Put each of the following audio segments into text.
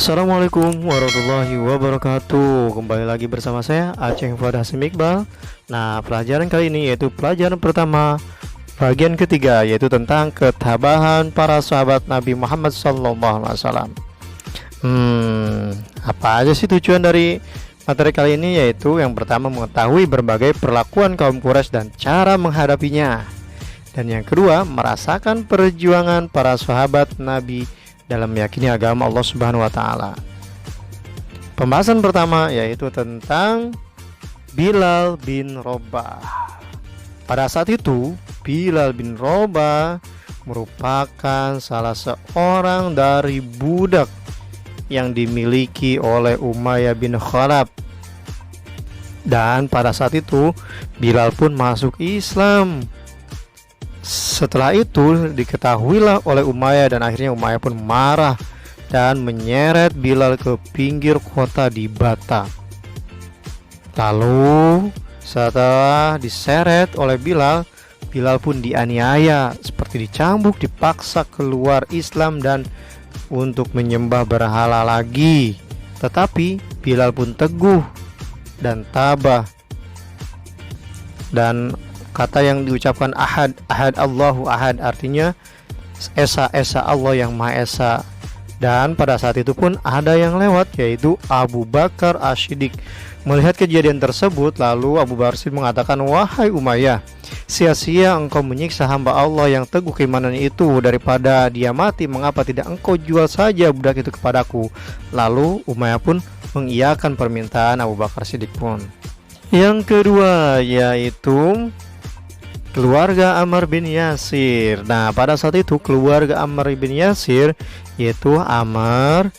Assalamualaikum warahmatullahi wabarakatuh. Kembali lagi bersama saya Aceh Fuad Hasim Iqbal. Nah, pelajaran kali ini yaitu pelajaran pertama bagian ketiga, yaitu tentang ketabahan para sahabat Nabi Muhammad SAW. Apa aja sih tujuan dari materi kali ini? Yaitu yang pertama, mengetahui berbagai perlakuan kaum Quraisy dan cara menghadapinya. Dan yang kedua, merasakan perjuangan para sahabat Nabi dalam meyakini agama Allah Subhanahu wa taala. Pembahasan pertama yaitu tentang Bilal bin Rabah. Pada saat itu, Bilal bin Rabah merupakan salah seorang dari budak yang dimiliki oleh Umayyah bin Khalaf. Dan pada saat itu, Bilal pun masuk Islam. Setelah itu diketahuilah oleh Umayyah, dan akhirnya Umayyah pun marah dan menyeret Bilal ke pinggir kota di Bata. Lalu setelah diseret oleh Bilal, Bilal pun dianiaya, seperti dicambuk, dipaksa keluar Islam dan untuk menyembah berhala lagi. Tetapi Bilal pun teguh dan tabah, dan kata yang diucapkan ahad, ahad Allahu ahad, artinya esa Allah yang maha esa. Dan pada saat itu pun ada yang lewat, yaitu Abu Bakar As-Siddiq. Melihat kejadian tersebut, lalu Abu Bakar As-Siddiq mengatakan, "Wahai Umayyah, sia-sia engkau menyiksa hamba Allah yang teguh keimanan itu. Daripada dia mati, mengapa tidak engkau jual saja budak itu kepadaku?" Lalu Umayyah pun mengiyakan permintaan Abu Bakar As-Siddiq pun. Yang kedua yaitu keluarga Ammar bin Yasir. Nah, pada saat itu keluarga Ammar bin Yasir, yaitu Ammar,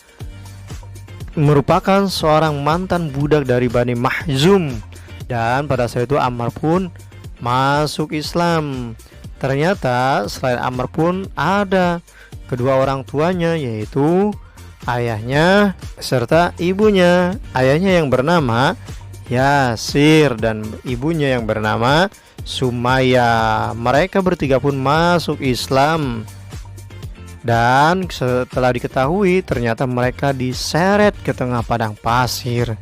merupakan seorang mantan budak dari Bani Mahzum. Dan pada saat itu Ammar pun masuk Islam. Ternyata selain Ammar pun ada kedua orang tuanya, yaitu ayahnya serta ibunya. Ayahnya yang bernama Yasir dan ibunya yang bernama Sumayyah. Mereka bertiga pun masuk Islam. Dan setelah diketahui, ternyata mereka diseret ke tengah padang pasir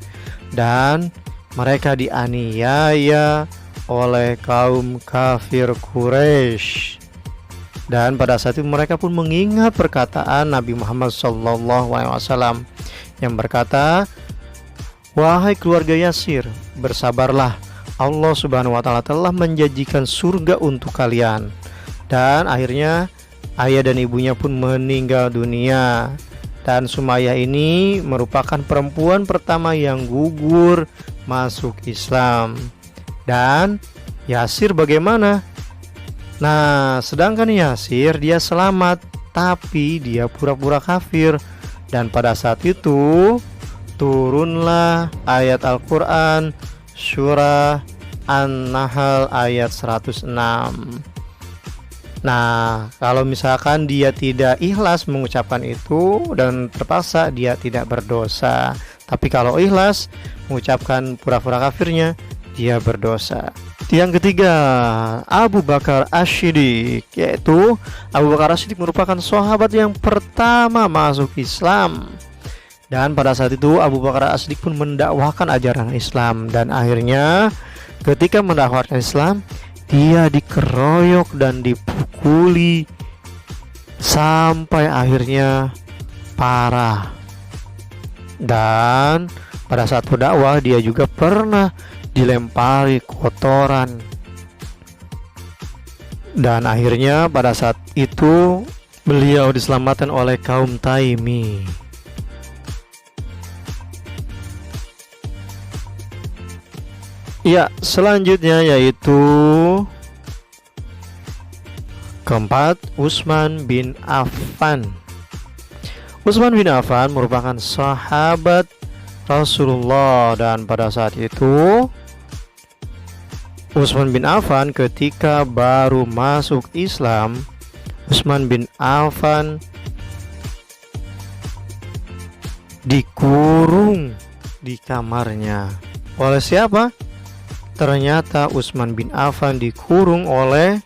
dan mereka dianiaya oleh kaum kafir Quraisy. Dan pada saat itu mereka pun mengingat perkataan Nabi Muhammad SAW yang berkata, "Wahai keluarga Yasir, bersabarlah, Allah Subhanahu wa taala telah menjanjikan surga untuk kalian." Dan akhirnya ayah dan ibunya pun meninggal dunia. Dan Sumayyah ini merupakan perempuan pertama yang gugur masuk Islam. Dan Yasir bagaimana? Nah, sedangkan Yasir dia selamat, tapi dia pura-pura kafir. Dan pada saat itu turunlah ayat Al-Quran surah An-Nahl ayat 106. Nah, kalau misalkan dia tidak ikhlas mengucapkan itu dan terpaksa, dia tidak berdosa. Tapi kalau ikhlas mengucapkan pura-pura kafirnya, dia berdosa. Yang ketiga, Abu Bakar As-Siddiq, yaitu Abu Bakar As-Siddiq merupakan sahabat yang pertama masuk Islam. Dan pada saat itu Abu Bakar As-Siddiq pun mendakwahkan ajaran Islam. Dan akhirnya ketika mendakwahkan Islam, dia dikeroyok dan dipukuli sampai akhirnya parah. Dan pada saat berdakwah dia juga pernah dilempari kotoran. Dan akhirnya pada saat itu beliau diselamatkan oleh kaum Taimi. Ya, selanjutnya yaitu keempat, Utsman bin Affan. Utsman bin Affan merupakan sahabat Rasulullah, dan pada saat itu Utsman bin Affan ketika baru masuk Islam, Utsman bin Affan dikurung di kamarnya. Oleh siapa? Ternyata Utsman bin Affan dikurung oleh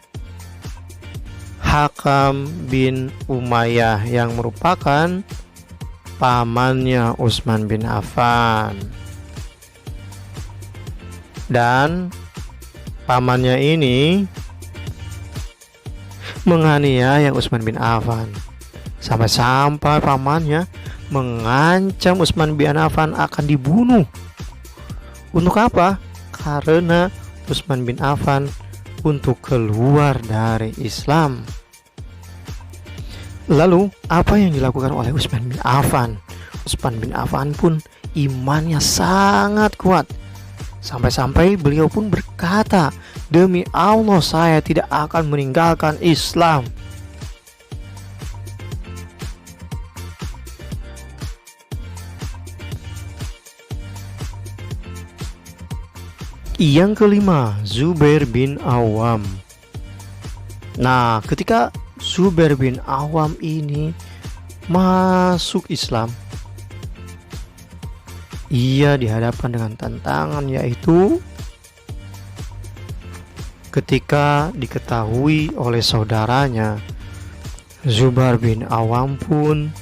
Hakam bin Umayyah yang merupakan pamannya Utsman bin Affan. Dan pamannya ini menganiaya Utsman bin Affan, sampai-sampai pamannya mengancam Utsman bin Affan akan dibunuh. Untuk apa? Karena Utsman bin Affan untuk keluar dari Islam. Lalu apa yang dilakukan oleh Utsman bin Affan? Utsman bin Affan pun imannya sangat kuat, sampai-sampai beliau pun berkata, "Demi Allah, saya tidak akan meninggalkan Islam." Yang kelima, Zubair bin Awam. Nah, ketika Zubair bin Awam ini masuk Islam, ia dihadapkan dengan tantangan, yaitu ketika diketahui oleh saudaranya, Zubair bin Awam pun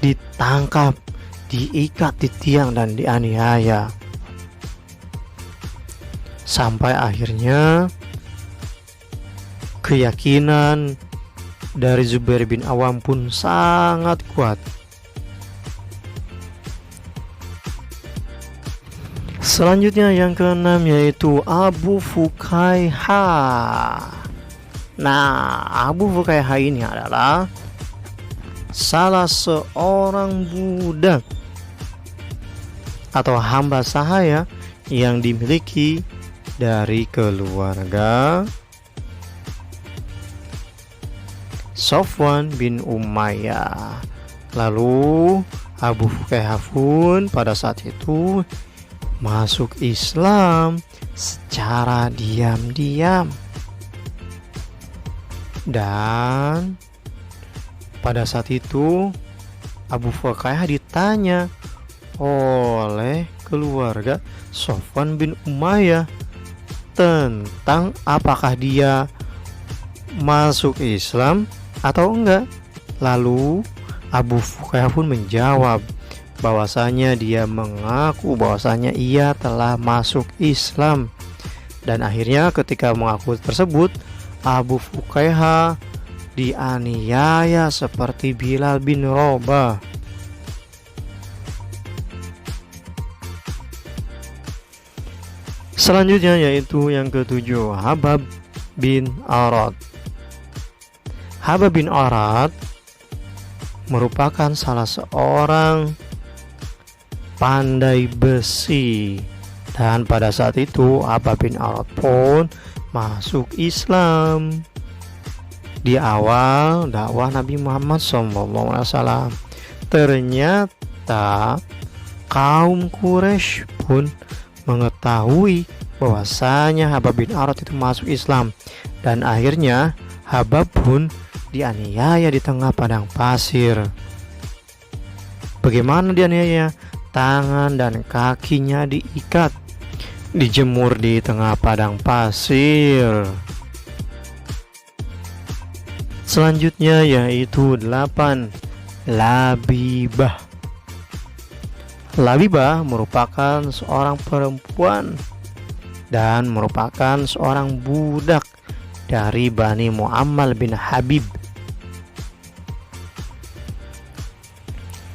ditangkap, diikat di tiang dan dianiaya. Sampai akhirnya keyakinan dari Zubair bin Awam pun sangat kuat. Selanjutnya yang keenam yaitu Abu Fukaiha. Nah, Abu Fukaiha ini adalah salah seorang budak atau hamba sahaya yang dimiliki dari keluarga Safwan bin Umayyah. Lalu Abu Fukaiha pun pada saat itu masuk Islam secara diam-diam. Dan pada saat itu Abu Fukaiha ditanya oleh keluarga Safwan bin Umayyah tentang apakah dia masuk Islam atau enggak. Lalu Abu Fukaiha pun menjawab bahwasanya dia mengaku bahwasanya ia telah masuk Islam. Dan akhirnya ketika mengaku tersebut, Abu Fukaiha dianiaya seperti Bilal bin Rabah. Selanjutnya yaitu yang ketujuh, Habab bin Arad. Habab bin Arad merupakan salah seorang pandai besi, dan pada saat itu Habab bin Arad pun masuk Islam di awal dakwah Nabi Muhammad SAW. Ternyata kaum Quraisy pun mengetahui bahwasanya Habab bin Arad itu masuk Islam, dan akhirnya Habab pun dianiaya di tengah padang pasir. Bagaimana dianiaya? Tangan dan kakinya diikat, dijemur di tengah padang pasir. Selanjutnya yaitu 8, Labibah. Labibah merupakan seorang perempuan dan merupakan seorang budak dari Bani Muammal bin Habib.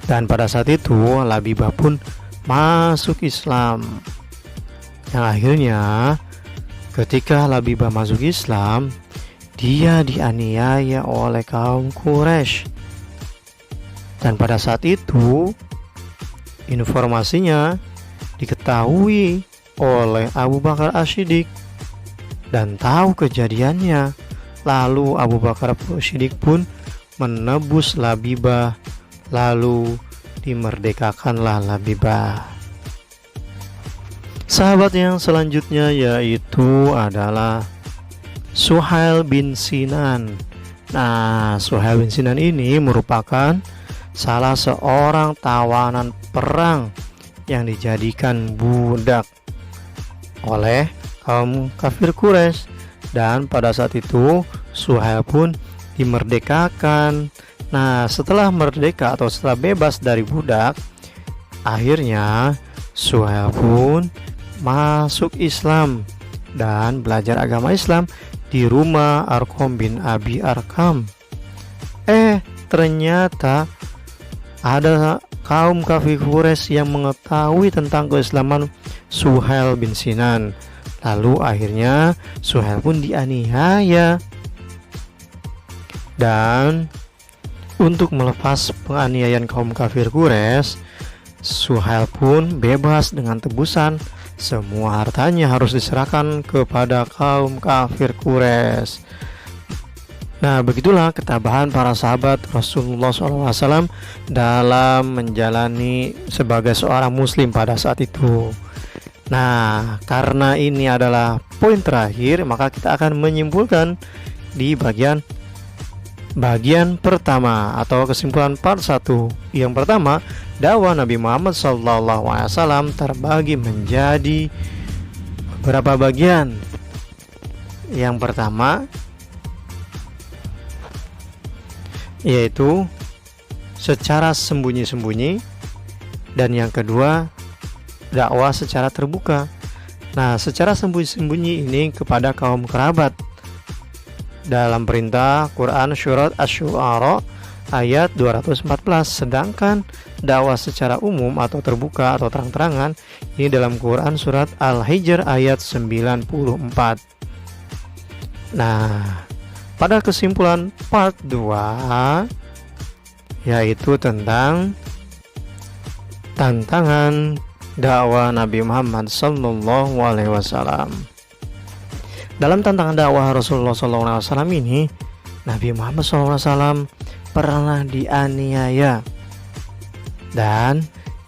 Dan pada saat itu Labibah pun masuk Islam. Yang akhirnya ketika Labibah masuk Islam, dia dianiaya oleh kaum Quraisy. Dan pada saat itu informasinya diketahui oleh Abu Bakar As-Siddiq dan tahu kejadiannya. Lalu Abu Bakar As-Siddiq pun menebus Labibah, lalu dimerdekakanlah Labibah. Sahabat yang selanjutnya yaitu adalah Suhail bin Sinan. Nah, Suhail bin Sinan ini merupakan salah seorang tawanan perang yang dijadikan budak oleh kaum kafir Quraisy, dan pada saat itu Suhail pun dimerdekakan Nah, setelah merdeka atau setelah bebas dari budak, akhirnya Suhail pun masuk Islam dan belajar agama Islam di rumah Arqam bin Abi Arqam. Ternyata ada kaum kafir Quraisy yang mengetahui tentang keislaman Suhail bin Sinan. Lalu akhirnya Suhail pun dianiaya. Dan untuk melepas penganiayaan kaum kafir Quraisy, Suhail pun bebas dengan tebusan. Semua hartanya harus diserahkan kepada kaum kafir Quraisy. Nah, begitulah ketabahan para sahabat Rasulullah SAW dalam menjalani sebagai seorang muslim pada saat itu. Nah, karena ini adalah poin terakhir, maka kita akan menyimpulkan di bagian pertama atau kesimpulan part 1. Yang pertama, dakwah Nabi Muhammad SAW terbagi menjadi beberapa bagian. Yang pertama yaitu secara sembunyi-sembunyi, dan yang kedua dakwah secara terbuka. Nah, secara sembunyi-sembunyi ini kepada kaum kerabat dalam perintah Quran surat Asy-Syu'ara ayat 214. Sedangkan dakwah secara umum atau terbuka atau terang-terangan ini dalam Quran surat Al-Hijr ayat 94. Nah, pada kesimpulan part 2 yaitu tentang tantangan dakwah Nabi Muhammad SAW. Dalam tantangan dakwah Rasulullah SAW ini, Nabi Muhammad SAW pernah dianiaya. Dan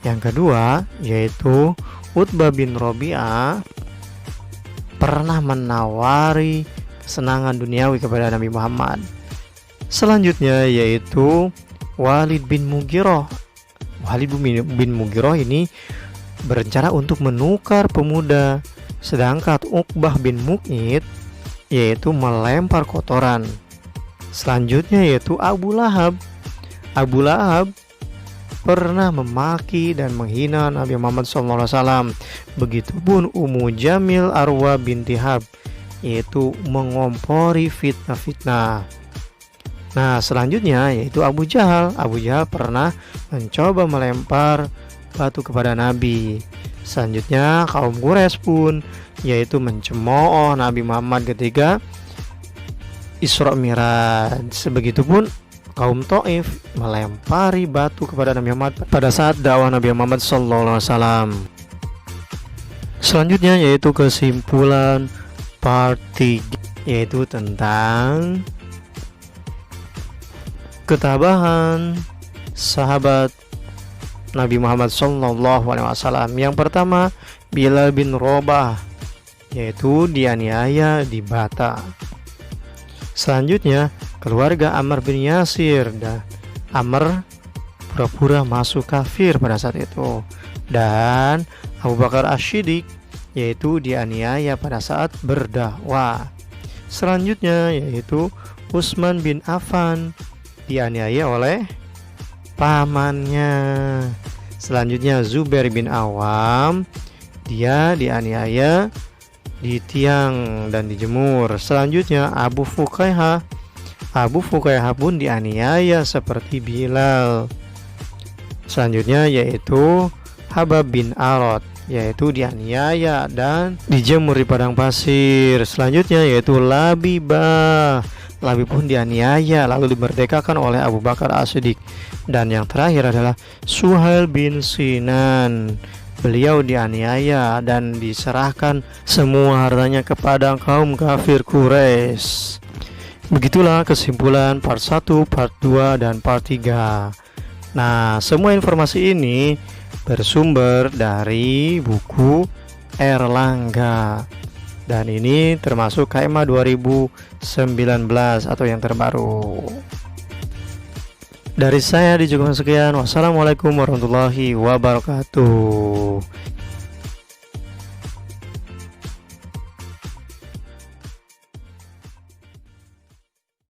yang kedua yaitu Utbah bin Rabi'ah pernah menawari kesenangan duniawi kepada Nabi Muhammad. Selanjutnya yaitu Walid bin Mughirah. Walid bin Mughirah ini berencana untuk menukar pemuda, sedangkan Uqbah bin Mu'id yaitu melempar kotoran. Selanjutnya yaitu Abu Lahab. Abu Lahab pernah memaki dan menghina Nabi Muhammad SAW. Begitupun Ummu Jamil Arwa binti Hab, yaitu mengompori fitnah-fitnah. Nah, selanjutnya yaitu Abu Jahal. Abu Jahal pernah mencoba melempar batu kepada Nabi. Selanjutnya kaum Quraisy pun yaitu mencemooh Nabi Muhammad ketika Isra Mi'raj. Sebegitupun kaum Taif melempari batu kepada Nabi Muhammad pada saat dakwah Nabi Muhammad SAW. Selanjutnya yaitu kesimpulan part 3, yaitu tentang ketabahan sahabat Nabi Muhammad SAW. Yang pertama, Bilal bin Rabah, yaitu dianiaya di bata. Selanjutnya keluarga Ammar bin Yasir, dan Ammar pura-pura masuk kafir pada saat itu. Dan Abu Bakar Asy-Syiddiq, yaitu dianiaya pada saat berdakwah. Selanjutnya yaitu Utsman bin Affan, dianiaya oleh pamannya. Selanjutnya Zubair bin Awam, dia dianiaya di tiang dan dijemur. Selanjutnya Abu Fuqaihah pun dianiaya seperti Bilal. Selanjutnya yaitu Habab bin Arad, yaitu dianiaya dan dijemur di padang pasir. Selanjutnya yaitu Labibah. Labi pun dianiaya lalu dimerdekakan oleh Abu Bakar As-Siddiq. Dan yang terakhir adalah Suhail bin Sinan. Beliau dianiaya dan diserahkan semua hartanya kepada kaum kafir Quraisy. Begitulah kesimpulan part 1, part 2, dan part 3. Nah, semua informasi ini bersumber dari buku Erlangga, dan ini termasuk KMA 2019 atau yang terbaru. Dari saya di Jogja sekian. Wassalamualaikum warahmatullahi wabarakatuh.